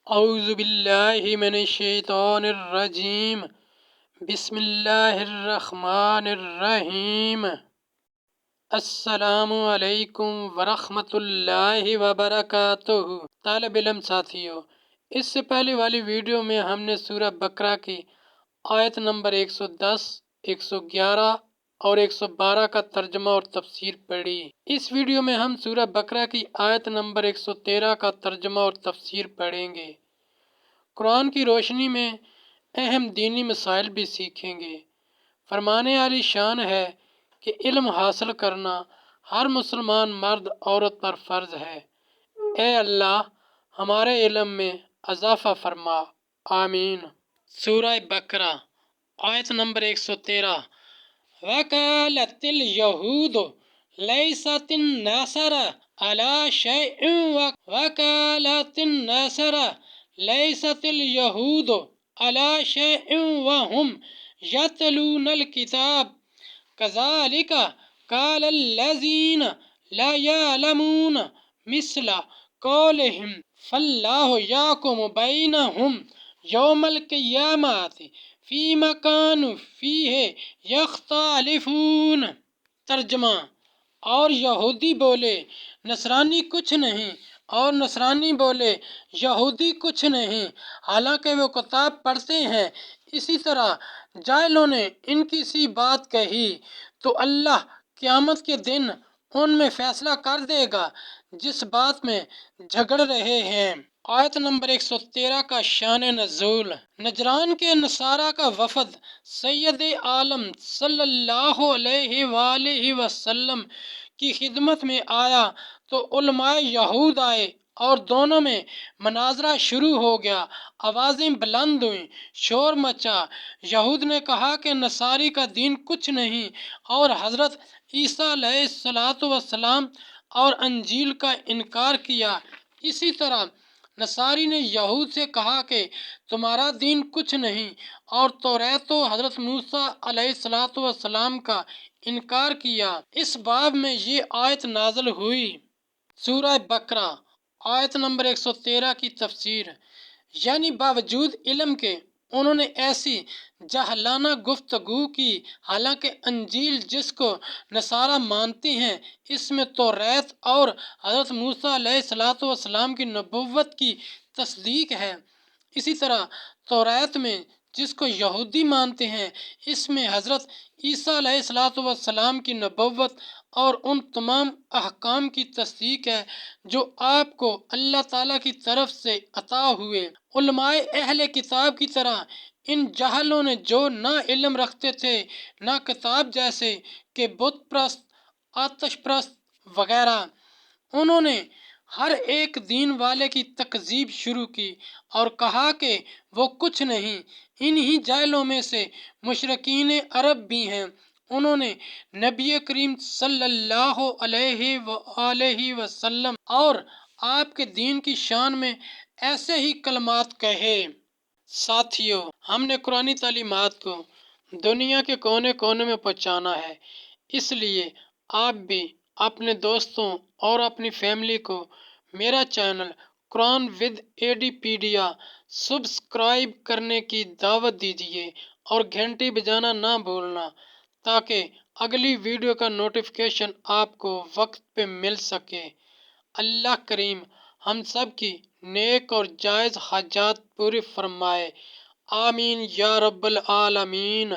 اعوذ باللہ من الشیطان الرجیم بسم اللہ الرحمن الرحیم السلام علیکم ورحمۃ اللہ وبرکاتہ۔ طالب علم ساتھیو، اس سے پہلے والی ویڈیو میں ہم نے سورہ بقرہ کی آیت نمبر 110، 111 اور 112 کا ترجمہ اور تفسیر پڑھی۔ اس ویڈیو میں ہم سورہ بقرہ کی آیت نمبر 113 کا ترجمہ اور تفسیر پڑھیں گے۔ قرآن کی روشنی میں اہم دینی مسائل بھی سیکھیں گے۔ فرمانے عالی شان ہے کہ علم حاصل کرنا ہر مسلمان مرد عورت پر فرض ہے۔ اے اللہ ہمارے علم میں اضافہ فرما، آمین۔ سورہ بقرہ آیت نمبر 113۔ وَقَالَتِ الْيَهُودُ لَيْسَتِ النَّصَارَىٰ عَلَىٰ شَيْءٍ وَقَالَتِ النَّصَارَىٰ لَيْسَتِ الْيَهُودُ عَلَىٰ شَيْءٍ وَهُمْ يَتْلُونَ الْكِتَابَ كَذَٰلِكَ قَالَ الَّذِينَ لَا يَعْلَمُونَ مِثْلَ قَوْلِهِمْ فَاللَّهُ يَحْكُمُ بَيْنَهُمْ يَوْمَ الْقِيَامَةِ فِيمَا كَانُوا فِيهِ يَخْتَلِفُونَ۔ ترجمہ: اور یہودی بولے نصرانی کچھ نہیں، اور نصرانی بولے یہودی کچھ نہیں، حالانکہ وہ کتاب پڑھتے ہیں۔ اسی طرح جاہلوں نے ان کی سی بات کہی تو اللہ قیامت کے دن ان میں فیصلہ کر دے گا جس بات میں جھگڑ رہے ہیں۔ آیت نمبر 113 کا شان نزول۔ نجران کے نصارہ کا وفد سید عالم صلی اللہ علیہ وآلہ وسلم کی خدمت میں آیا تو علماء یہود آئے اور دونوں میں مناظرہ شروع ہو گیا۔ آوازیں بلند ہوئیں، شور مچا۔ یہود نے کہا کہ نصاری کا دین کچھ نہیں اور حضرت عیسیٰ علیہ السلام اور انجیل کا انکار کیا۔ اسی طرح نصاری نے یہود سے کہا کہ تمہارا دین کچھ نہیں اور توریت و حضرت موسیٰ علیہ السلام کا انکار کیا۔ اس باب میں یہ آیت نازل ہوئی۔ سورہ بقرہ آیت نمبر 113 کی تفسیر۔ یعنی باوجود علم کے انہوں نے ایسی جاہلانہ گفتگو کی، حالانکہ انجیل جس کو نصارہ مانتے ہیں اس میں توریت اور حضرت موسیٰ علیہ السلام کی نبوت کی تصدیق ہے۔ اسی طرح توریت میں جس کو یہودی مانتے ہیں اس میں حضرت عیسیٰ علیہ السلام کی نبوت اور ان تمام احکام کی تصدیق ہے جو آپ کو اللہ تعالیٰ کی طرف سے عطا ہوئے۔ علماء اہل کتاب کی طرح ان جاہلوں نے جو نہ علم رکھتے تھے نہ کتاب، جیسے کہ بت پرست، آتش پرست وغیرہ، انہوں نے ہر ایک دین والے کی تکذیب شروع کی اور کہا کہ وہ کچھ نہیں۔ انہی جاہلوں میں سے مشرکین عرب بھی ہیں۔ انہوں نے نبی کریم صلی اللہ علیہ وآلہ وسلم اور آپ کے دین کی شان میں ایسے ہی کلمات کہے۔ ساتھیو، ہم نے قرآنی تعلیمات کو دنیا کے کونے کونے میں پہنچانا ہے، اس لیے آپ بھی اپنے دوستوں اور اپنی فیملی کو میرا چینل قرآن ود ایڈی پیڈیا سبسکرائب کرنے کی دعوت دیجیے اور گھنٹی بجانا نہ بھولنا تاکہ اگلی ویڈیو کا نوٹیفیکیشن آپ کو وقت پہ مل سکے۔ اللہ کریم ہم سب کی نیک اور جائز حاجات پوری فرمائے، آمین یا رب العالمین۔